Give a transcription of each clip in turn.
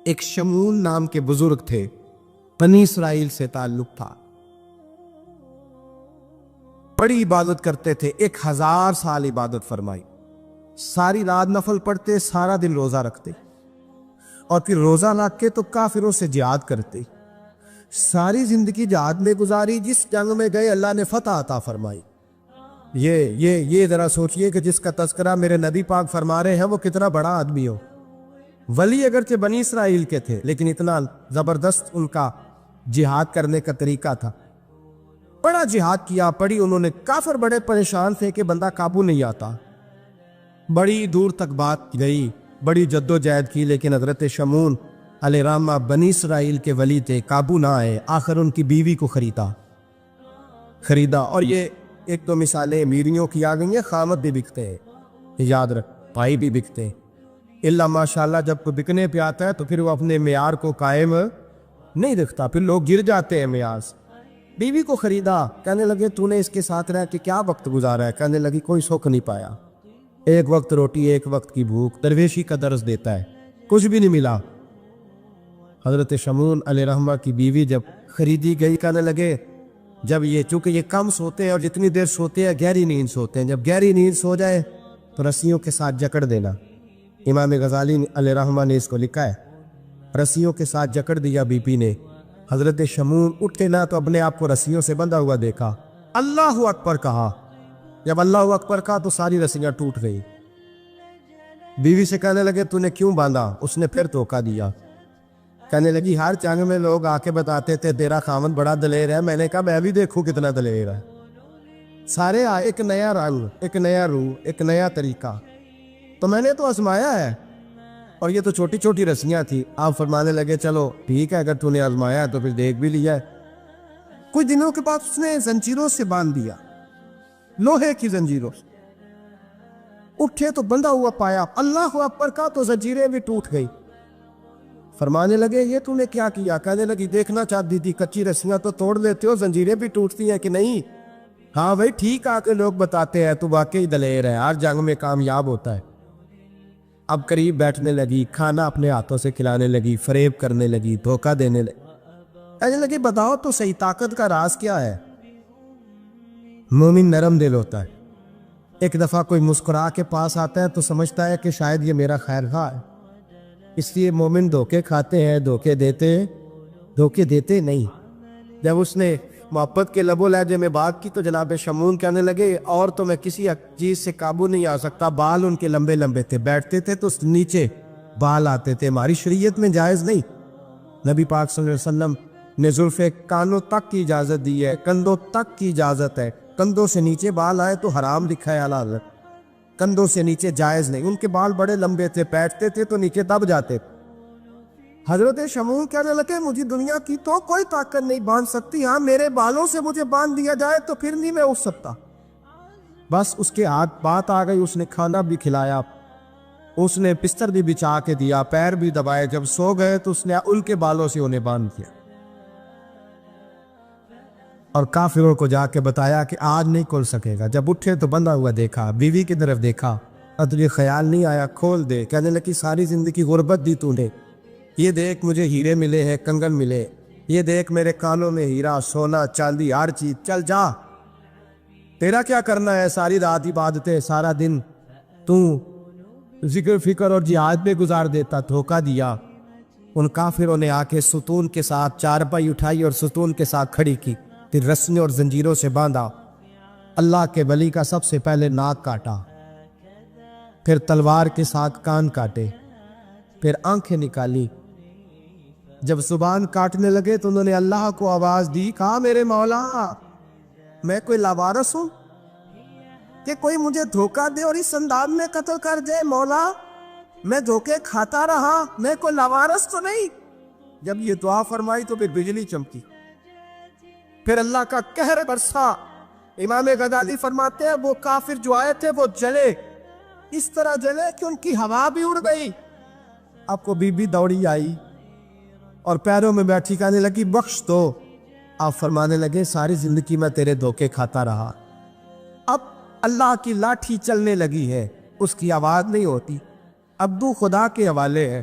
ایک شمون نام کے بزرگ تھے، بنی اسرائیل سے تعلق تھا، بڑی عبادت کرتے تھے، 1000 سال عبادت فرمائی، ساری رات نفل پڑھتے، سارا دن روزہ رکھتے، اور پھر روزہ رکھ کے تو کافروں سے جہاد کرتے، ساری زندگی جہاد میں گزاری، جس جنگ میں گئے اللہ نے فتح عطا فرمائی۔ یہ ذرا سوچئے کہ جس کا تذکرہ میرے نبی پاک فرما رہے ہیں وہ کتنا بڑا آدمی ہو۔ ولی اگرچہ بنی اسرائیل کے تھے لیکن اتنا زبردست ان کا جہاد کرنے کا طریقہ تھا، بڑا جہاد کیا، پڑی انہوں نے، کافر بڑے پریشان تھے کہ بندہ قابو نہیں آتا، بڑی دور تک بات گئی، بڑی جد و جہد کی، لیکن حضرت شمون علیہ الرحمہ بنی اسرائیل کے ولی تھے، قابو نہ آئے، آخر ان کی بیوی کو خریدا۔ اور یہ ایک دو مثالیں امیریوں کی آ گئی ہیں، خامد بھی بکتے ہیں، یاد رکھ، بھائی بھی بکتے ہیں، اللہ ماشاءاللہ جب کوئی بکنے پہ آتا ہے تو پھر وہ اپنے معیار کو قائم نہیں رکھتا، پھر لوگ گر جاتے ہیں معیار سے۔ بیوی کو خریدا، کہنے لگے تو نے اس کے ساتھ رہ کے کیا وقت گزارا ہے؟ کہنے لگی کوئی سکھ نہیں پایا، ایک وقت روٹی ایک وقت کی بھوک، درویشی کا درس دیتا ہے، کچھ بھی نہیں ملا۔ حضرت شمون علیہ الرحمہ کی بیوی جب خریدی گئی، کہنے لگے جب چونکہ یہ کم سوتے ہیں اور جتنی دیر سوتے ہیں گہری نیند سوتے ہیں، جب گہری نیند سو جائے تو رسیوں کے ساتھ جکڑ دینا۔ امام غزالی علیہ الرحمہ نے اس کو لکھا ہے، رسیوں کے ساتھ جکڑ دیا بی پی نے۔ حضرت شمون اٹھے نہ تو اپنے آپ کو رسیوں سے بندھا ہوا دیکھا، اللہ اکبر کہا، جب اللہ اکبر کہا تو ساری رسیاں ٹوٹ گئی۔ بیوی سے کہنے لگے تو نے کیوں باندھا؟ اس نے پھر دھوکہ دیا، کہنے لگی ہر جنگ میں لوگ آ کے بتاتے تھے تیرا خاوند بڑا دلیر ہے، میں نے کہا میں بھی دیکھوں کتنا دلیر ہے۔ سارے آئے، ایک نیا رنگ، ایک نیا روح، ایک نیا طریقہ، تو میں نے تو آزمایا ہے، اور یہ تو چھوٹی چھوٹی رسیاں تھی۔ آپ فرمانے لگے چلو ٹھیک ہے، اگر تو نے آزمایا ہے تو پھر دیکھ بھی لیا ہے۔ کچھ دنوں کے بعد اس نے زنجیروں سے باندھ دیا، لوہے کی زنجیروں سے، اٹھے تو بندھا ہوا پایا، اللہ اکبر کہا تو زنجیریں بھی ٹوٹ گئی۔ فرمانے لگے یہ تو نے کیا کیا؟ کہنے لگی دیکھنا چاہتی تھی، کچی رسیاں تو توڑ لیتے ہو، زنجیریں بھی ٹوٹتی ہیں کہ نہیں؟ ہاں بھائی ٹھیک، آ کے لوگ بتاتے ہیں تو واقعی دلیر ہے، ہر جنگ میں کامیاب ہوتا ہے۔ اب قریب بیٹھنے لگی، کھانا اپنے ہاتھوں سے کھلانے لگی، فریب کرنے لگی، دھوکہ دینے لگی۔ کہنے لگی بتاؤ تو صحیح طاقت کا راز کیا ہے؟ مومن نرم دل ہوتا ہے، ایک دفعہ کوئی مسکرا کے پاس آتا ہے تو سمجھتا ہے کہ شاید یہ میرا خیر خواہ ہے، اس لیے مومن دھوکے کھاتے ہیں، دھوکے دیتے نہیں۔ جب اس نے محبت کے لب و لہجے میں بات کی تو جناب شمون کہنے لگے اور تو میں کسی چیز سے قابو نہیں آ سکتا، بال ان کے لمبے لمبے تھے، بیٹھتے تھے تو نیچے بال آتے تھے، ہماری شریعت میں جائز نہیں۔ نبی پاک صلی اللہ علیہ وسلم نے زلف کانوں تک کی اجازت دی ہے، کندھوں تک کی اجازت ہے، کندھوں سے نیچے بال آئے تو حرام لکھا ہے اعلیٰ حضرت، کندھوں سے نیچے جائز نہیں۔ ان کے بال بڑے لمبے تھے، بیٹھتے تھے تو نیچے دب جاتے۔ حضرت شمون کہنے لگے مجھے دنیا کی تو کوئی طاقت نہیں باندھ سکتی، ہاں میرے بالوں سے مجھے باندھ دیا جائے تو پھر نہیں میں اٹھ سکتا۔ بس اس کے ہاتھ بات آ گئی، اس نے کھانا بھی کھلایا، اس نے بستر بھی بچھا کے دیا، پیر بھی دبائے، جب سو گئے تو اس نے ان کے بالوں سے انہیں باندھ دیا، اور کافروں کو جا کے بتایا کہ آج نہیں کھل سکے گا۔ جب اٹھے تو بندھا ہوا دیکھا، بیوی کی طرف دیکھا، اور تجھے خیال نہیں آیا کھول دے؟ کہنے لگی ساری زندگی غربت دی تو نے، یہ دیکھ مجھے ہیرے ملے ہیں، کنگن ملے، یہ دیکھ میرے کانوں میں ہیرا، سونا، چاندی، ہر چیز، چل جا، تیرا کیا کرنا ہے؟ ساری رات عبادتیں، سارا دن تو ذکر فکر اور جہاد پہ گزار دیتا، دھوکہ دیا۔ ان کافروں نے آ کے ستون کے ساتھ چارپائی اٹھائی اور ستون کے ساتھ کھڑی کی، پھر رسیوں اور زنجیروں سے باندھا۔ اللہ کے ولی کا سب سے پہلے ناک کاٹا، پھر تلوار کے ساتھ کان کاٹے، پھر آنکھیں نکالی۔ جب زبان کاٹنے لگے تو انہوں نے اللہ کو آواز دی، کہا میرے مولا میں کوئی لاوارث ہوں کہ کوئی مجھے دھوکہ دے اور اس انداز میں قتل کر دے؟ مولا میں دھوکے کھاتا رہا، میں کوئی لاوارث تو نہیں؟ جب یہ دعا فرمائی تو پھر بجلی چمکی، پھر اللہ کا قہر برسا۔ امام غزالی فرماتے ہیں وہ کافر جو آئے تھے وہ جلے، اس طرح جلے کہ ان کی ہوا بھی اڑ گئی۔ آپ کو بی بی دوڑی آئی اور پیروں میں بیٹھی، کہنے لگی بخش دو۔ آپ فرمانے لگے ساری زندگی میں تیرے دھوکے کھاتا رہا، اب اللہ کی لاٹھی چلنے لگی ہے، اس کی آواز نہیں ہوتی، ابدو خدا کے حوالے ہے۔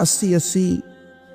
80-80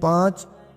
5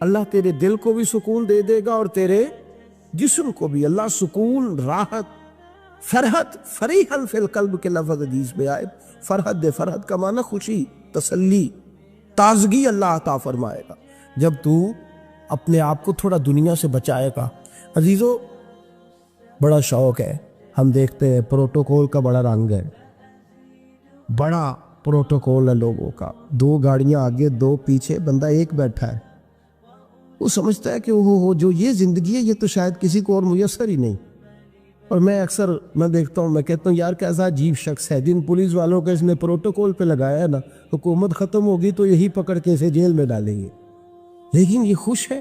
اللہ تیرے دل کو بھی سکون دے دے گا اور تیرے جسم کو بھی. اللہ سکون، راحت، فرحت، فریحاً فی القلب کے لفظ حدیث میں آئے. فرحت دے، فرحت کا معنی خوشی، تسلی، تازگی اللہ عطا فرمائے گا جب تو اپنے آپ کو تھوڑا دنیا سے بچائے گا. عزیزو، بڑا شوق ہے، ہم دیکھتے ہیں پروٹوکول کا بڑا رنگ ہے، بڑا پروٹوکول ہے لوگوں کا. 2 گاڑیاں آگے 2 پیچھے، بندہ ایک بیٹھا ہے. وہ سمجھتا ہے کہ وہ جو یہ زندگی ہے یہ تو شاید کسی کو اور میسر ہی نہیں. اور میں اکثر دیکھتا ہوں، میں کہتا ہوں یار کیسا عجیب شخص ہے. جن پولیس والوں کا اس نے پروٹوکول پہ لگایا ہے نا، حکومت ختم ہوگی تو یہی پکڑ کے اسے جیل میں ڈالیں گے، لیکن یہ خوش ہے.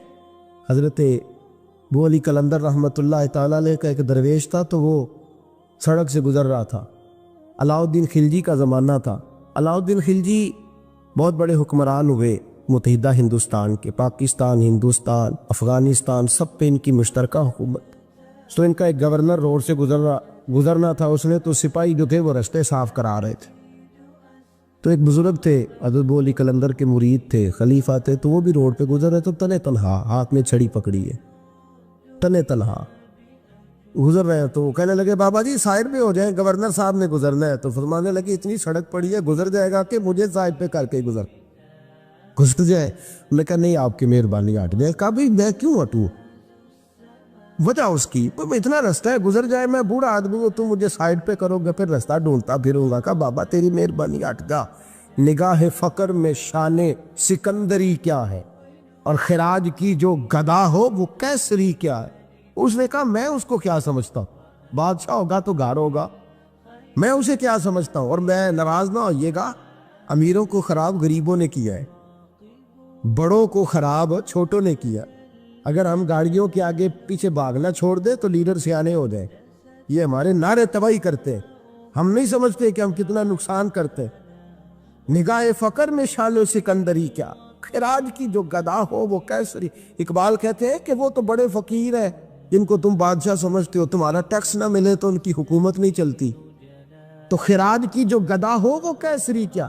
حضرت ابو علی قلندر رحمۃ اللہ تعالیٰ علیہ کا ایک درویش تھا، تو وہ سڑک سے گزر رہا تھا. علاؤ الدین خلجی کا زمانہ تھا. علاؤ الدین خلجی بہت بڑے حکمران ہوئے متحدہ ہندوستان کے. پاکستان، ہندوستان، افغانستان، سب پہ ان کی مشترکہ حکومت. تو ان کا ایک گورنر روڈ سے گزرنا تھا، اس نے تو سپاہی جو تھے وہ رستے صاف کرا رہے تھے. تو ایک بزرگ تھے، حضرت ابو علی قلندر کے مرید تھے، خلیفہ تھے، تو وہ بھی روڈ پہ گزر رہے. تو تنے تنہا، ہاتھ میں چھڑی پکڑی ہے، تنے تنہا گزر رہے ہیں. تو وہ کہنے لگے بابا جی سائڈ پہ ہو جائیں، گورنر صاحب نے گزرنا ہے. تو فرمانے لگے اتنی سڑک پڑی ہے، گزر جائے گا کہ مجھے سائڈ پہ کر کے گزر جائے. میں کہا نہیں، آپ کی مہربانی ہٹ جائے. کہا بھائی میں کیوں ہٹوں؟ وجہ اس کی اتنا رستہ ہے، گزر جائے، میں بوڑھا آدمی ہوں، تم مجھے سائڈ پہ کرو گے، پھر رستہ ڈھونڈتا پھروں گا. کہا بابا تیری مہربانی ہٹ جا. نگاہ فقر میں شان سکندری کیا ہے، اور خراج کی جو گدا ہو وہ کیسری کیا ہے. اس نے کہا میں اس کو کیا سمجھتا ہوں، بادشاہ ہوگا تو گھر ہوگا، میں اسے کیا سمجھتا ہوں. اور میں ناراض نہ ہوئیے گا، امیروں کو خراب غریبوں نے کیا ہے، بڑوں کو خراب چھوٹوں نے کیا. اگر ہم گاڑیوں کے آگے پیچھے بھاگنا چھوڑ دیں تو لیڈر سیانے ہو جائیں. یہ ہمارے نعرے تباہی کرتے ہیں، ہم نہیں سمجھتے کہ ہم کتنا نقصان کرتے ہیں. نگاہ فقر میں شان و سکندری کیا، خراج کی جو گدا ہو وہ کیسری. اقبال کہتے ہیں کہ وہ تو بڑے فقیر ہیں جن کو تم بادشاہ سمجھتے ہو، تمہارا ٹیکس نہ ملے تو ان کی حکومت نہیں چلتی. تو خراج کی جو گدا ہو وہ کیسری کیا.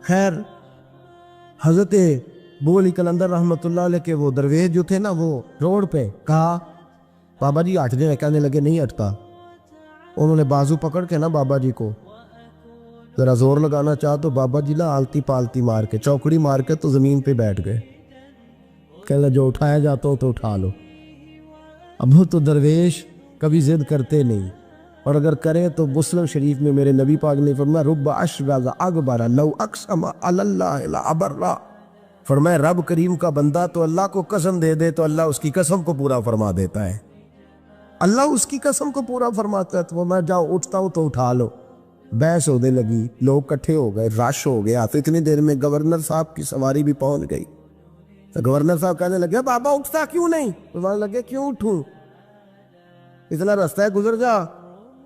خیر، حضرت ابو علی قلندر رحمۃ اللہ علیہ کے وہ درویش جو تھے نا، وہ روڈ پہ کہا بابا جی ہٹ جائیں. کہنے لگے نہیں ہٹتا. انہوں نے بازو پکڑ کے نا بابا جی کو ذرا زور لگانا چاہا تو بابا جی نا آلتی پالتی مار کے، چوکڑی مار کے تو زمین پہ بیٹھ گئے. کہنے جو اٹھایا جاتا ہو تو اٹھا لو. اب وہ تو درویش کبھی ضد کرتے نہیں، اور اگر کریں تو مسلم شریف میں میرے نبی پاک نے فرمایا رب اشرز اکبر لو اقسم علی اللہ لابرہ. فرمایا رب کریم کا بندہ تو اللہ کو قسم دے دے تو اللہ اس کی قسم کو پورا فرما دیتا ہے. اللہ اس کی قسم کو پورا فرماتا ہے. تو میں جاؤ اٹھتا ہوں تو اٹھا لو. بحث ہونے لگی، لوگ کٹھے ہو گئے، رش ہو گیا. تو اتنی دیر میں گورنر صاحب کی سواری بھی پہنچ گئی. تو گورنر صاحب کہنے لگے بابا اٹھتا کیوں نہیں؟ فرمانے لگے کیوں اٹھوں، اتنا رستہ ہے گزر جا.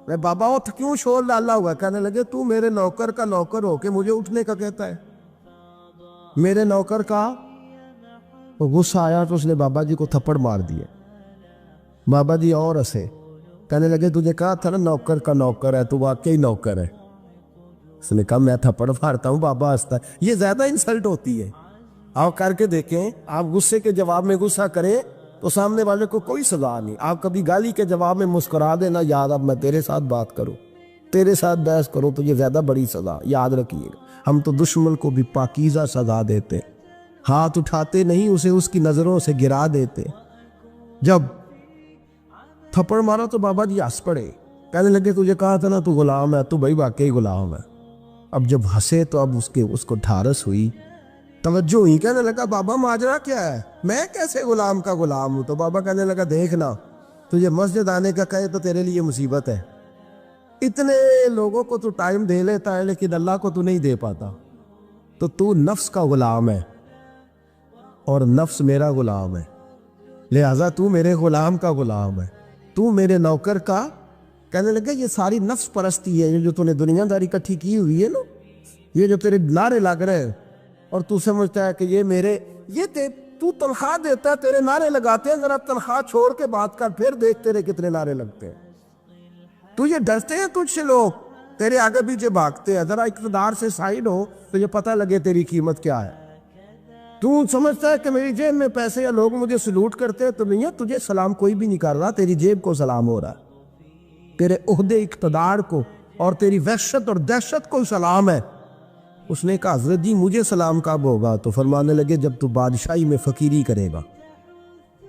میں بابا اٹھ کیوں شور ڈالا ہوا؟ کہنے لگے تو میرے نوکر کا نوکر ہو کے مجھے اٹھنے کا کہتا ہے. میرے نوکر کا غصہ آیا تو اس نے بابا جی کو تھپڑ مار دیا. بابا جی اور ہنسے، کہنے لگے تجھے کہا تھا نا نوکر کا نوکر ہے، تو واقعی نوکر ہے. اس نے کہا میں تھپڑ مارتا ہوں. بابا ہنستا ہے. یہ زیادہ انسلٹ ہوتی ہے. آپ کر کے دیکھیں، آپ غصے کے جواب میں غصہ کریں تو سامنے والے کو کوئی سزا نہیں. آپ کبھی گالی کے جواب میں مسکرا دینا، یاد اب میں تیرے ساتھ بات کروں، تیرے ساتھ بحث کروں تو یہ زیادہ بڑی سزا. یاد رکھیے گا، ہم تو دشمن کو بھی پاکیزہ سزا دیتے، ہاتھ اٹھاتے نہیں، اسے اس کی نظروں سے گرا دیتے. جب تھپڑ مارا تو بابا جی ہنس پڑے. کہنے لگے تجھے کہا تھا نا تو غلام ہے، تو بھائی واقعی غلام ہے. اب جب ہنسے تو اب اس کو ڈھارس ہوئی، توجہ ہوئی. کہنے لگا بابا ماجرا کیا ہے، میں کیسے غلام کا غلام ہوں؟ تو بابا کہنے لگا دیکھنا، تجھے مسجد آنے کا کہے تو تیرے لیے مصیبت ہے. اتنے لوگوں کو تو ٹائم دے لیتا ہے لیکن اللہ کو تو نہیں دے پاتا. تو نفس کا غلام ہے اور نفس میرا غلام ہے، لہٰذا تو میرے غلام کا غلام ہے، تو میرے نوکر کا. کہنے لگا یہ ساری نفس پرستی ہے، یہ جو تو نے دنیا داری اکٹھی کی ہوئی ہے نا، یہ جو تیرے نعرے لگ رہے ہیں اور تو سمجھتا ہے کہ یہ میرے، تو تنخواہ دیتا ہے، تیرے نعرے لگاتے ہیں. ذرا تنخواہ چھوڑ کے بات کر، پھر دیکھ تیرے کتنے نعرے لگتے ہیں. تجھے ڈرتے ہیں تجھ سے لوگ، تیرے آگے پیچھے بھاگتے ہیں. ذرا اقتدار سے سائڈ ہو تو یہ پتہ لگے تیری قیمت کیا ہے. تو سمجھتا ہے کہ میری جیب میں پیسے یا لوگ مجھے سلوٹ کرتے ہیں تو نہیں ہے، تجھے سلام کوئی بھی نہیں کر رہا، تیری جیب کو سلام ہو رہا ہے، تیرے عہدے اقتدار کو اور تیری وحشت اور دہشت کو سلام ہے۔ اس نے کہا حضرت جی مجھے سلام کب ہوگا؟ تو فرمانے لگے جب تو بادشاہی میں فقیری کرے گا،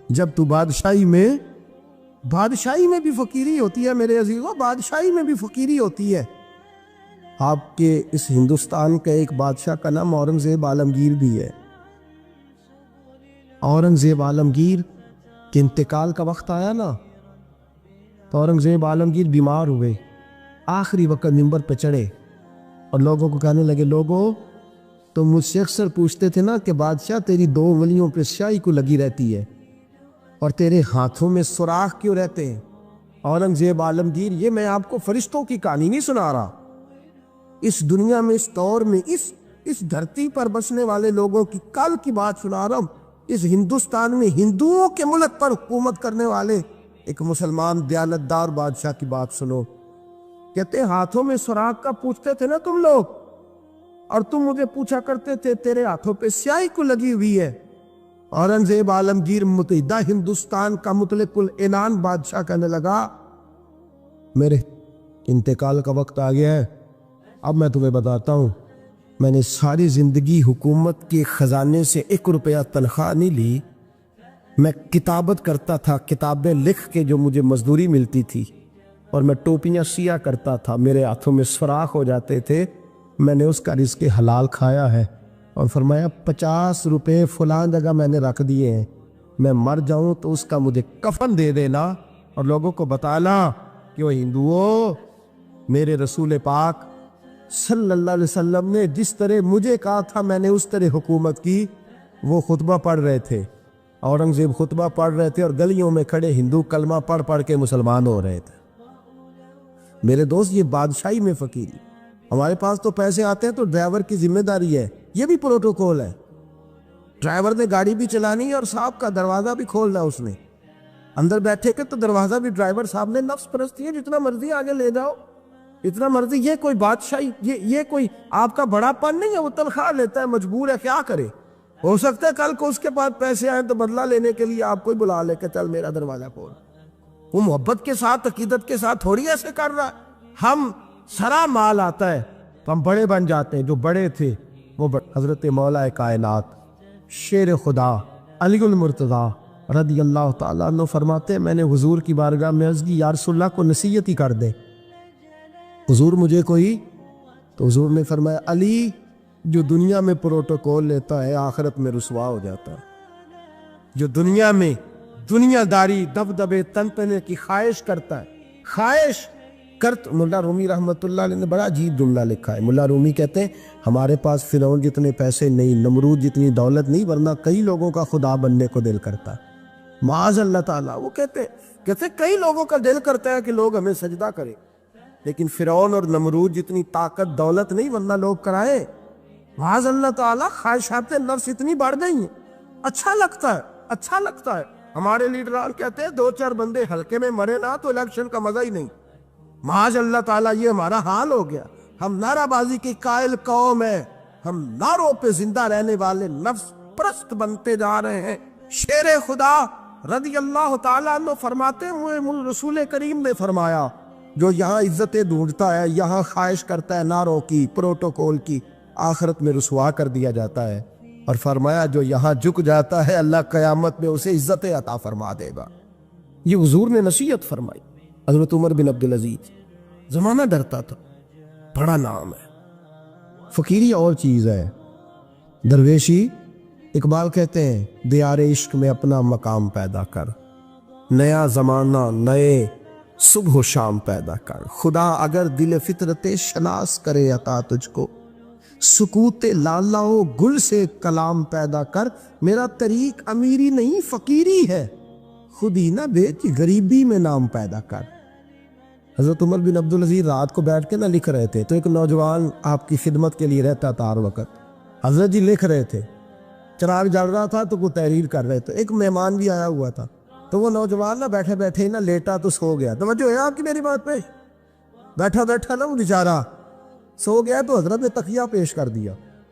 جب تو بادشاہی میں بھی فقیری ہوتی ہے میرے عزیزوں، بادشاہی میں بھی فقیری ہوتی ہے۔ آپ کے اس ہندوستان کا ایک بادشاہ کا نام اورنگزیب عالمگیر بھی ہے۔ اورنگزیب عالمگیر کے انتقال کا وقت آیا نا، تو اورنگزیب عالمگیر بیمار ہوئے، آخری وقت منبر پہ چڑھے اور لوگوں کو کہنے لگے لوگوں تو مجھ سے اکثر پوچھتے تھے نا کہ بادشاہ تیری 2 انگلیوں پہ سیاہی کو لگی رہتی ہے اور تیرے ہاتھوں میں سوراخ کیوں رہتے ہیں؟ اورنگزیب عالمگیر یہ میں آپ کو فرشتوں کی کہانی نہیں سنا رہا، اس دنیا میں اس دور میں اس دھرتی پر بسنے والے لوگوں کی کل کی بات سنا رہا ہوں۔ اس ہندوستان میں ہندوؤں کے ملک پر حکومت کرنے والے ایک مسلمان دیانتدار بادشاہ کی بات سنو۔ کہتے ہاتھوں میں سوراخ کا پوچھتے تھے نا تم لوگ، اور تم مجھے پوچھا کرتے تھے تیرے ہاتھوں پہ سیاہی کو لگی ہوئی ہے۔ اورنگزیب عالمگیر متحدہ ہندوستان کا مطلق العنان بادشاہ کہنے لگا میرے انتقال کا وقت آ گیا ہے، اب میں تمہیں بتاتا ہوں، میں نے ساری زندگی حکومت کے خزانے سے 1 روپیہ تنخواہ نہیں لی، میں کتابت کرتا تھا، کتابیں لکھ کے جو مجھے مزدوری ملتی تھی، اور میں ٹوپیاں سیا کرتا تھا، میرے ہاتھوں میں سوراخ ہو جاتے تھے، میں نے اس کا رزق حلال کھایا ہے۔ اور فرمایا 50 روپے فلاں جگہ میں نے رکھ دیے ہیں، میں مر جاؤں تو اس کا مجھے کفن دے دینا اور لوگوں کو بتانا کہ وہ ہندوؤں میرے رسول پاک صلی اللہ علیہ وسلم نے جس طرح مجھے کہا تھا میں نے اس طرح حکومت کی۔ وہ خطبہ پڑھ رہے تھے، اورنگزیب خطبہ پڑھ رہے تھے اور گلیوں میں کھڑے ہندو کلمہ پڑھ کے مسلمان ہو رہے تھے۔ میرے دوست یہ بادشاہی میں فقیری، ہمارے پاس تو پیسے آتے ہیں تو ڈرائیور کی ذمہ داری ہے، یہ بھی پروٹوکول ہے، ڈرائیور نے گاڑی بھی چلانی ہے اور صاحب کا دروازہ بھی کھولنا ہے، اس نے اندر بیٹھے کے تو دروازہ بھی ڈرائیور صاحب نے، نفس پرستی ہے، جتنا مرضی آگے لے جاؤ، اتنا مرضی، یہ کوئی بادشاہی، یہ کوئی آپ کا بڑا پن نہیں ہے، وہ تنخواہ لیتا ہے، مجبور ہے، کیا کرے؟ ہو سکتا ہے کل کو اس کے پاس پیسے آئیں تو بدلہ لینے کے لیے آپ کو ہی بلا لے کہ چل میرا دروازہ کھول۔ وہ محبت کے ساتھ عقیدت کے ساتھ تھوڑی ایسے کر رہا ہے۔ ہم سرا مال آتا ہے تو ہم بڑے بن جاتے ہیں، جو بڑے تھے وہ حضرت مولا کائنات شیر خدا علی المرتضیٰ رضی اللہ تعالیٰ عنہ فرماتے ہیں میں نے حضور کی بارگاہ میں عرض کی یا رسول اللہ کو نصیحت ہی کر دے، حضور مجھے کوئی، تو حضور نے فرمایا علی جو دنیا میں پروٹوکول لیتا ہے آخرت میں رسوا ہو جاتا ہے، جو دنیا میں دنیا داری دبدبے تنتنے کی خواہش کرتا ہے، خواہش کرت، ملا رومی رحمت اللہ علیہ نے بڑا عجیب جملہ لکھا ہے۔ ملا رومی کہتے ہیں ہمارے پاس فرعون جتنے پیسے نہیں، نمرود جتنی دولت نہیں، ورنہ کئی لوگوں کا خدا بننے کو دل کرتا ہے، معاذ اللہ تعالیٰ۔ وہ کہتے کئی لوگوں کا دل کرتا ہے کہ لوگ ہمیں سجدہ کریں، لیکن فرعون اور نمرود جتنی طاقت دولت نہیں، ورنہ لوگ کرائے، معاذ اللہ تعالیٰ۔ خواہشات نفس اتنی بڑھ گئی ہیں، اچھا لگتا ہے۔ ہمارے لیڈران کہتے ہیں 2-4 بندے حلقے میں مرے نہ تو الیکشن کا مزہ ہی نہیں، معاذ اللہ تعالیٰ یہ ہمارا حال ہو گیا۔ ہم نعرہ بازی کی قائل قوم ہیں، ہم نعروں پہ زندہ رہنے والے نفس پرست بنتے جا رہے ہیں۔ شیر خدا رضی اللہ تعالیٰ عنہ فرماتے ہوئے رسول کریم نے فرمایا جو یہاں عزتیں ڈھونڈتا ہے، یہاں خواہش کرتا ہے نعروں کی، پروٹوکول کی، آخرت میں رسوا کر دیا جاتا ہے، اور فرمایا جو یہاں جھک جاتا ہے اللہ قیامت میں اسے عزت عطا فرما دے گا۔ یہ حضور نے نصیحت فرمائی۔ حضرت عمر بن عبدالعزیز، زمانہ ڈرتا تھا، بڑا نام ہے، فقیری اور چیز ہے، درویشی۔ اقبال کہتے ہیں دیار عشق میں اپنا مقام پیدا کر، نیا زمانہ نئے صبح و شام پیدا کر، خدا اگر دل فطرت شناس کرے عطا تجھ کو، سکوت لالا و گل سے کلام پیدا کر، میرا طریق امیری نہیں فقیری ہے، خود ہی نہ بیچ غریبی میں نام پیدا کر۔ حضرت عمر بن عبدالعزیز رات کو بیٹھ کے نہ لکھ رہے تھے تو ایک نوجوان آپ کی خدمت کے لیے رہتا تھا ہر وقت، حضرت جی لکھ رہے تھے، چراغ جل رہا تھا تو وہ تحریر کر رہے تھے، ایک مہمان بھی آیا ہوا تھا تو وہ نوجوان نہ بیٹھے بیٹھے نہ لیٹا تو سو گیا۔ توجہ ہے آپ کی میری بات پہ؟ بیٹھا نا وہ بیچارہ سو گیا تو حضرت نے تکیہ پیش کر دیا،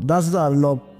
10,000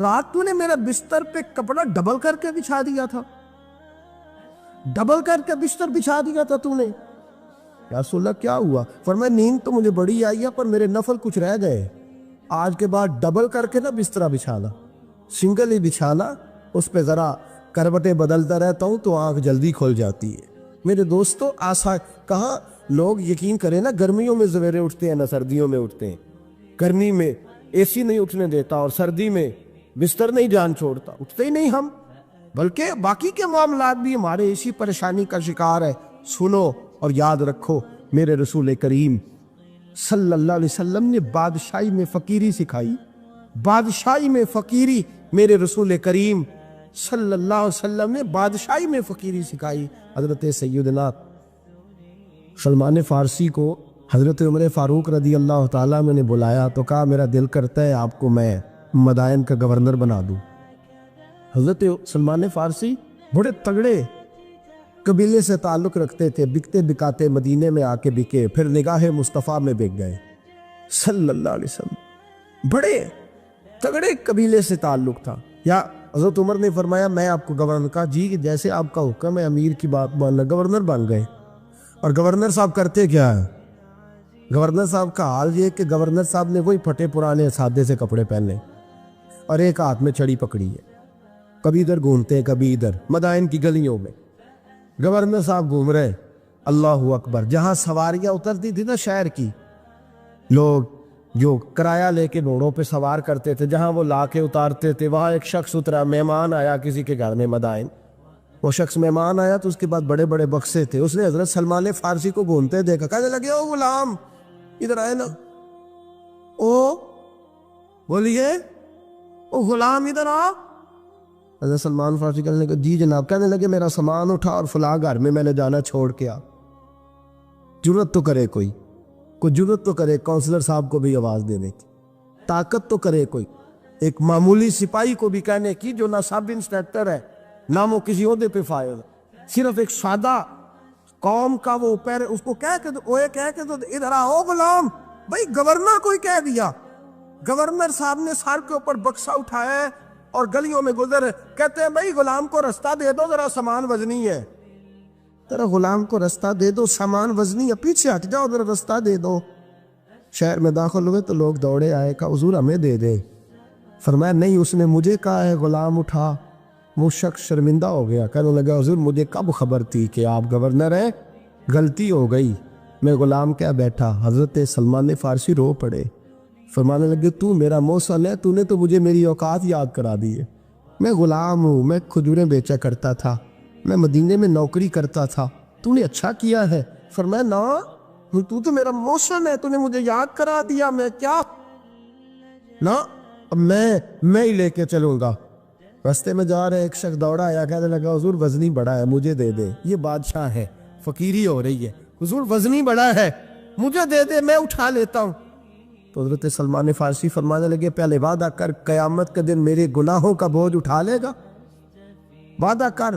رات تو نے میرا بستر پہ کپڑا ڈبل کر کے بچھا دیا تھا، ڈبل کر کے بستر بچھا دیا تھا تو نے۔ یا رسول اللہ کیا ہوا؟ فرمایا نیند تو مجھے بڑی آئی ہے پر میرے نفل کچھ رہ گئے، آج کے بعد ڈبل کر کے نہ بسترا بچھانا، سنگل ہی بچھانا، اس پہ ذرا کروٹیں بدلتا رہتا ہوں تو آنکھ جلدی کھل جاتی ہے۔ میرے دوستو کہاں لوگ یقین کریں نا، گرمیوں میں سویرے اٹھتے ہیں نہ سردیوں میں اٹھتے ہیں، گرمی میں اے سی نہیں اٹھنے دیتا اور سردی میں بستر نہیں جان چھوڑتا، اٹھتے ہی نہیں ہم، بلکہ باقی کے معاملات بھی ہمارے اسی پریشانی کا شکار ہے۔ سنو اور یاد رکھو، میرے رسول کریم صلی اللہ علیہ وسلم نے بادشاہی میں فقیری سکھائی، بادشاہی میں فقیری، میرے رسول کریم صلی اللہ علیہ وسلم نے بادشاہی میں فقیری سکھائی۔ حضرت سیدنا سلمان فارسی کو حضرت عمر فاروق رضی اللہ تعالیٰ میں نے بلایا تو کہا میرا دل کرتا ہے آپ کو میں مدائن کا گورنر بنا دوں۔ حضرت سلمان فارسی بڑے تگڑے قبیلے سے تعلق رکھتے تھے، بکتے بکاتے مدینے میں آ کے بکے، پھر نگاہ مصطفیٰ میں بک گئے صلی اللہ علیہ وسلم، بڑے تگڑے قبیلے سے تعلق تھا۔ یا حضرت عمر نے فرمایا میں آپ کو گورنر کا، جی جیسے آپ کا حکم ہے، امیر کی بات ماننا، گورنر بن گئے۔ اور گورنر صاحب کرتے کیا ہے؟ گورنر صاحب کا حال یہ کہ گورنر صاحب نے وہی پھٹے پرانے سادے سے کپڑے پہنے اور ایک ہاتھ میں چھڑی پکڑی ہے، کبھی ادھر گھومتے ہیں کبھی ادھر، مدائن کی گلیوں میں گورنر صاحب گھوم رہے، اللہ اکبر۔ جہاں سواریاں اترتی تھی نا شہر کی، لوگ جو کرایہ لے کے گھوڑوں پہ سوار کرتے تھے، جہاں وہ لا کے اتارتے تھے، وہاں ایک شخص اترا، مہمان آیا کسی کے گھر میں مدائن، وہ شخص مہمان آیا تو اس کے بعد بڑے بڑے بکسے تھے، اس نے حضرت سلمان فارسی کو گھومتے دیکھا، کہنے لگے او غلام ادھر آئے نا، او بولیے او غلام ادھر آ۔ حضرت سلمان فارسی کہنے لگے جی جناب، کہنے لگے میرا سامان اٹھا اور فلاں گھر میں نے جانا چھوڑ کے آ۔ جرت تو کرے کوئی جرت تو کرے کونسلر صاحب کو بھی آواز دینے کی، طاقت تو کرے کوئی، ایک معمولی سپاہی کو بھی کہنے کی جو نہ سب انسپیکٹر ہے نہ وہ کسی عہدے پہ فائز، صرف ایک سادہ قوم کا وہ پیر، اس کو کہہ کے تو ادھر آؤ غلام، بھائی گورنر کوئی کہہ دیا۔ گورنر صاحب نے سر کے اوپر بکسا اٹھایا اور گلیوں میں گزر، کہتے ہیں بھائی غلام کو رستہ دے دو، ذرا سامان وزنی ہے، ذرا غلام کو رستہ دے دو، سامان وزنی ہے، پیچھے ہٹ جاؤ، ذرا رستہ دے دو۔ شہر میں داخل ہوئے تو لوگ دوڑے آئے، کہا حضور ہمیں دے دے۔ فرمایا نہیں، اس نے مجھے کہا ہے غلام اٹھا۔ وہ شخص شرمندہ ہو گیا، کہنے لگا حضور مجھے کب خبر تھی کہ آپ گورنر ہیں، غلطی ہو گئی، میں غلام کیا بیٹھا۔ حضرت سلمان فارسی رو پڑے، فرمانے لگے تو میرا محسن ہے، تو نے تو مجھے میری اوقات یاد کرا دی ہے، میں غلام ہوں، میں کھجوریں بیچا کرتا تھا، میں مدینے میں نوکری کرتا تھا، تو نے اچھا کیا ہے۔ فرمایا نا تو میرا محسن ہے، تو نے مجھے یاد کرا دیا، میں کیا نا، اب میں ہی لے کے چلوں گا۔ رستے میں جا رہے ایک شخص دوڑا آیا، کہنے لگا حضور وزنی بڑا ہے مجھے دے دے، یہ بادشاہ ہے، فقیری ہو رہی ہے، حضور وزنی بڑا ہے مجھے دے دے، میں اٹھا لیتا ہوں۔ تو حضرت سلمان فارسی فرمانے لگے پہلے وعدہ کر قیامت کے دن میرے گناہوں کا بوجھ اٹھا لے گا، وعدہ کر،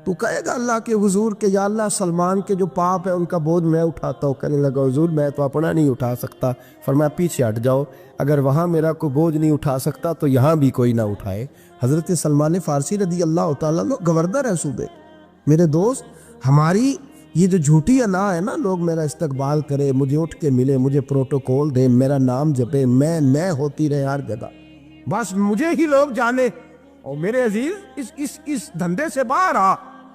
تو کہے گا اللہ کے حضور کہ یا اللہ سلمان کے جو پاپ ہے ان کا بوجھ میں اٹھاتا ہوں۔ کہنے لگا حضور میں تو اپنا نہیں اٹھا سکتا۔ فرمایا پیچھے ہٹ جاؤ، اگر وہاں میرا کوئی بوجھ نہیں اٹھا سکتا تو یہاں بھی کوئی نہ اٹھائے۔ حضرت سلمان فارسی رضی اللہ تعالیٰ عنہ گورنر ہے صوبے۔ میرے دوست ہماری یہ جو جھوٹی انا ہے نا، لوگ میرا استقبال کرے، مجھے اٹھ کے ملے، مجھے پروٹوکول دے، میرا نام جپے، میں ہوتی رہے ہر جگہ، بس مجھے ہی لوگ جانے۔ اور میرے عزیز اس دھندے سے باہر آ،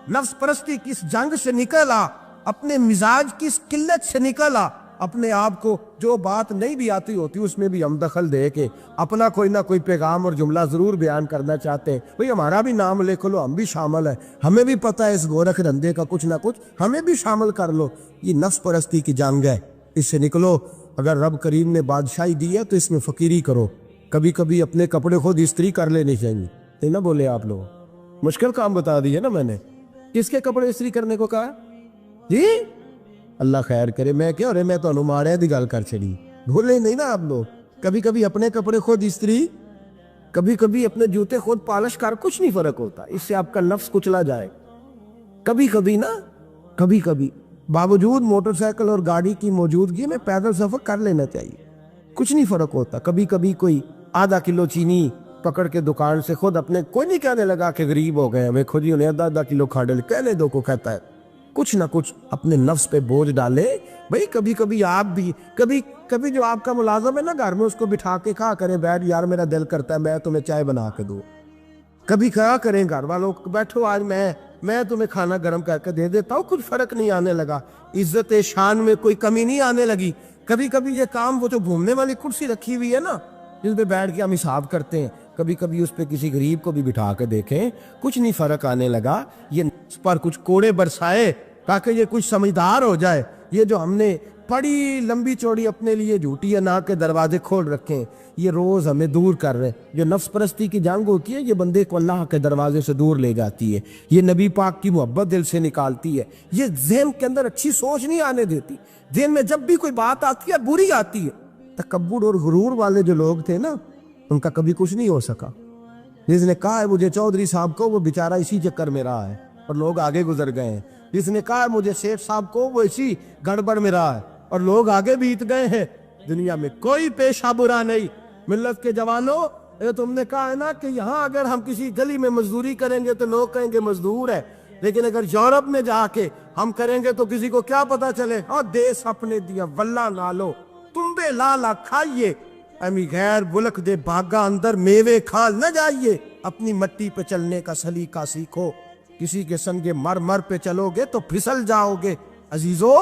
نفس پرستی کی اس جنگ سے نکل آ، اپنے مزاج کی اس قلت سے نکل آ، اپنے آپ کو جو بات نہیں بھی آتی ہوتی اس میں بھی ہم دخل دے کے اپنا کوئی نہ کوئی پیغام اور جملہ ضرور بیان کرنا چاہتے ہیں۔ بھئی ہمارا بھی نام لکھ لو، ہم بھی شامل ہیں، ہمیں بھی پتہ ہے اس گورکھ دھندے کا کچھ نہ کچھ، ہمیں بھی شامل کر لو۔ یہ نفس پرستی کی جنگ ہے، اس سے نکلو۔ اگر رب کریم نے بادشاہی دی ہے تو اس میں فقیری کرو، کبھی کبھی اپنے کپڑے خود استری کر لینے چاہیے، نہیں نہ بولے آپ لوگ، مشکل کام بتا دی ہے نا میں نے۔ کس کے کپڑے استری کرنے کو کہا جی؟ اللہ خیر کرے، میں کیا رہے، میں تو مارے دی گل کر چڑی، بھولے نہیں نا آپ لوگ۔ کبھی کبھی اپنے کپڑے خود استری، کبھی کبھی اپنے جوتے خود پالش کر، کچھ نہیں فرق ہوتا، اس سے آپ کا نفس کچلا جائے۔ کبھی کبھی نا، کبھی کبھی باوجود موٹر سائیکل اور گاڑی کی موجودگی میں پیدل سفر کر لینا چاہیے، کچھ نہیں فرق ہوتا۔ کبھی کبھی کوئی آدھا کلو چینی پکڑ کے دکان سے خود اپنے کوئی نہیں کہنے لگا کہ غریب ہو گئے ہمیں، خود ہی انہیں آدھا کلو کھانڈے کہنے دو کو کہتا ہے، کچھ نہ کچھ اپنے نفس پہ بوجھ ڈالے۔ بھئی کبھی کبھی آپ بھی کبھی جو آپ کا ملازم ہے نا گھر میں، اس کو بٹھا کے کہا کریں بیٹھ یار میرا دل کرتا ہے میں تمہیں چائے بنا کے دوں، کبھی کہا کریں گھر والوں بیٹھو آج میں تمہیں کھانا گرم کر کے دے دیتا ہوں، کچھ فرق نہیں آنے لگا، عزت شان میں کوئی کمی نہیں آنے لگی۔ کبھی کبھی یہ کام، وہ جو گھومنے والی کرسی رکھی ہوئی ہے نا جس پہ بیٹھ کے ہم حساب کرتے ہیں، کبھی کبھی اس پہ کسی غریب کو بھی بٹھا کے دیکھیں، کچھ نہیں فرق آنے لگا۔ یہ اس پر کچھ کوڑے برسائے تاکہ یہ کچھ سمجھدار ہو جائے۔ یہ جو ہم نے بڑی لمبی چوڑی اپنے لیے جھوٹی انا کے دروازے کھول رکھے ہیں، یہ روز ہمیں دور کر رہے ہیں۔ جو نفس پرستی کی جنگ ہوتی ہے یہ بندے کو اللہ کے دروازے سے دور لے جاتی ہے، یہ نبی پاک کی محبت دل سے نکالتی ہے، یہ ذہن کے اندر اچھی سوچ نہیں آنے دیتی۔ ذہن میں جب بھی کوئی بات آتی ہے بری آتی ہے۔ تکبر اور غرور والے جو لوگ تھے نا ان کا کبھی کچھ نہیں ہو سکا۔ جس نے کہا ہے مجھے چودھری صاحب کو، وہ بیچارہ اسی چکر میں رہا ہے اور لوگ آگے گزر گئے ہیں۔ جس نے کہا ہے مجھے شیخ صاحب کو، وہ اسی گڑبڑ میں رہا ہے اور لوگ آگے بیت گئے ہیں۔ دنیا میں کوئی پیشہ برا نہیں۔ ملت کے جوانوں، یہ تم نے کہا ہے نا کہ یہاں اگر ہم کسی گلی میں مزدوری کریں گے تو لوگ کہیں گے مزدور ہے، لیکن اگر یورپ میں جا کے ہم کریں گے تو کسی کو کیا پتا چلے؟ ہاں دیس اپنے دیا واللہ نالو تم بے لالا کھائیے، امی غیر ملک دے باغا اندر میوے کھا نہ جائیے، اپنی مٹی پہ چلنے کا سلیقہ سیکھو، کسی کے سنگ مر پہ چلو گے تو پھسل جاؤ گے۔ عزیزو،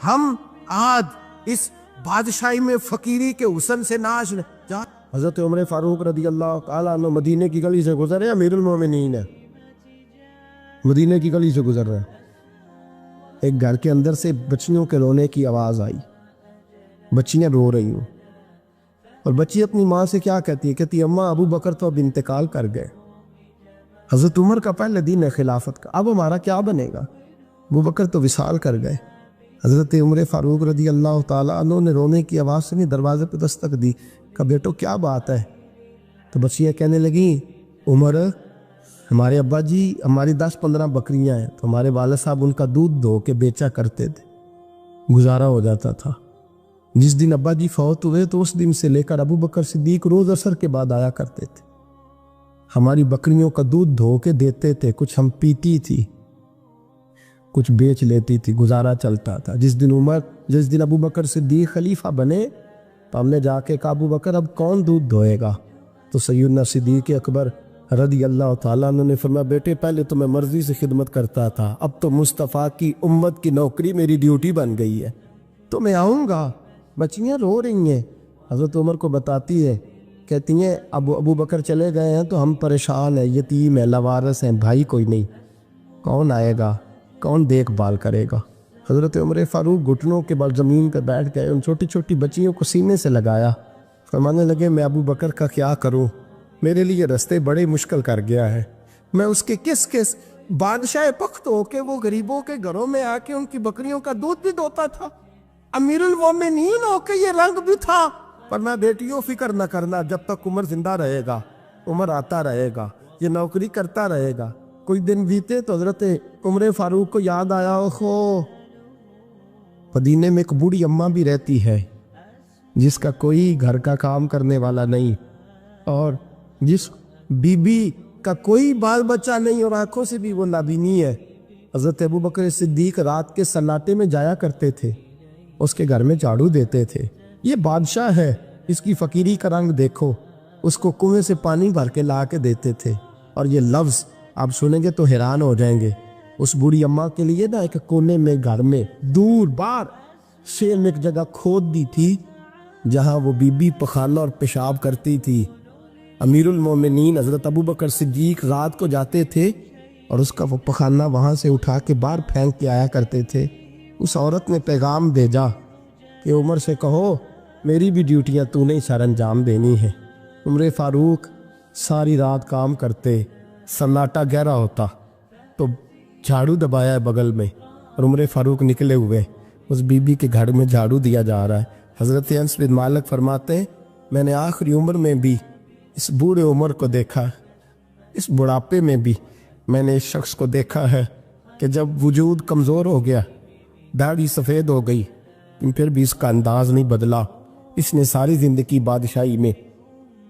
ہم آج اس بادشاہی میں فقیری کے حسن سے ناز جا۔ حضرت عمر فاروق رضی اللہ تعالیٰ عنہ مدینے کی گلی سے گزر رہے، امیر المومنین ہے، مدینے کی گلی سے گزر رہے، ایک گھر کے اندر سے بچیوں کے رونے کی آواز آئی، بچیاں رو رہی ہوں، اور بچی اپنی ماں سے کیا کہتی ہے؟ کہتی ہے اماں ابو بکر تو اب انتقال کر گئے، حضرت عمر کا پہلے دن ہے خلافت کا، اب ہمارا کیا بنے گا؟ ابو بکر تو وصال کر گئے۔ حضرت عمر فاروق رضی اللہ تعالیٰ عنہ نے رونے کی آواز سے دروازے پہ دستک دی، کہا بیٹو کیا بات ہے؟ تو بچیاں کہنے لگیں عمر ہمارے ابا جی ہماری 10-15 بکریاں ہیں، تو ہمارے والد صاحب ان کا دودھ دھو کے بیچا کرتے تھے، گزارا ہو جاتا تھا۔ جس دن ابا جی فوت ہوئے تو اس دن سے لے کر ابو بکر صدیق روز عصر کے بعد آیا کرتے تھے، ہماری بکریوں کا دودھ دھو کے دیتے تھے، کچھ ہم پیتی تھی، کچھ بیچ لیتی تھی، گزارا چلتا تھا۔ جس دن ابو بکر صدیق خلیفہ بنے تو ہم نے جا کے کہا ابو بکر اب کون دودھ دھوئے گا؟ تو سیدنا صدیق اکبر رضی اللہ تعالیٰ عنہ نے فرمایا بیٹے پہلے تو میں مرضی سے خدمت کرتا تھا، اب تو مصطفیٰ کی امت کی نوکری میری ڈیوٹی بن گئی ہے، تو میں آؤں گا۔ بچیاں رو رہی ہیں، حضرت عمر کو بتاتی ہے، کہتی ہیں ابو بکر چلے گئے ہیں تو ہم پریشان ہیں، یتیم ہیں، لاوارث ہیں، بھائی کوئی نہیں، کون آئے گا، کون دیکھ بھال کرے گا؟ حضرت عمر فاروق گھٹنوں کے بل زمین پہ بیٹھ گئے، ان چھوٹی چھوٹی بچیوں کو سینے سے لگایا، فرمانے لگے میں ابو بکر کا کیا کروں، میرے لیے رستے بڑے مشکل کر گیا ہے، میں اس کے کس بادشاہ پخت ہو کے وہ غریبوں کے گھروں میں آ کے ان کی بکریوں کا دودھ بھی دوتا تھا، امیر المومنین ہو کے یہ رنگ بھی تھا۔ پر میں بیٹیوں فکر نہ کرنا، جب تک عمر زندہ رہے گا، عمر آتا رہے گا، یہ نوکری کرتا رہے گا۔ کوئی دن بیتے تو حضرت عمر فاروق کو یاد آیا، اوہو مدینے میں ایک بوڑھی اماں بھی رہتی ہے جس کا کوئی گھر کا کام کرنے والا نہیں، اور جس بی بی کا کوئی بال بچہ نہیں اور آنکھوں سے بھی وہ نابینی ہے۔ حضرت ابو بکر صدیق رات کے سناٹے میں جایا کرتے تھے، اس کے گھر میں جھاڑو دیتے تھے۔ یہ بادشاہ ہے، اس کی فقیری کا رنگ دیکھو، اس کو کنویں سے پانی بھر کے لا کے دیتے تھے، اور یہ لفظ آپ سنیں گے تو حیران ہو جائیں گے۔ اس بوڑھی اماں کے لیے نا ایک کونے میں گھر میں دور بار شیر میں ایک جگہ کھود دی تھی جہاں وہ بی بی پخانہ اور پیشاب کرتی تھی۔ امیر المومنین حضرت ابو بکر صدیق رات کو جاتے تھے اور اس کا وہ پخانہ وہاں سے اٹھا کے باہر پھینک کے آیا کرتے تھے۔ اس عورت نے پیغام بھیجا کہ عمر سے کہو میری بھی ڈیوٹیاں تو نے سر انجام دینی ہے۔ عمر فاروق ساری رات کام کرتے، سناٹا گہرا ہوتا تو جھاڑو دبایا ہے بغل میں، اور عمر فاروق نکلے ہوئے اس بی بی کے گھر میں جھاڑو دیا جا رہا ہے۔ حضرت انس بن مالک فرماتے ہیں میں نے آخری عمر میں بھی اس بوڑھے عمر کو دیکھا، اس بڑھاپے میں بھی میں نے اس شخص کو دیکھا ہے کہ جب وجود کمزور ہو گیا، داڑھی سفید ہو گئی، پھر بھی اس کا انداز نہیں بدلا۔ اس نے ساری زندگی بادشاہی میں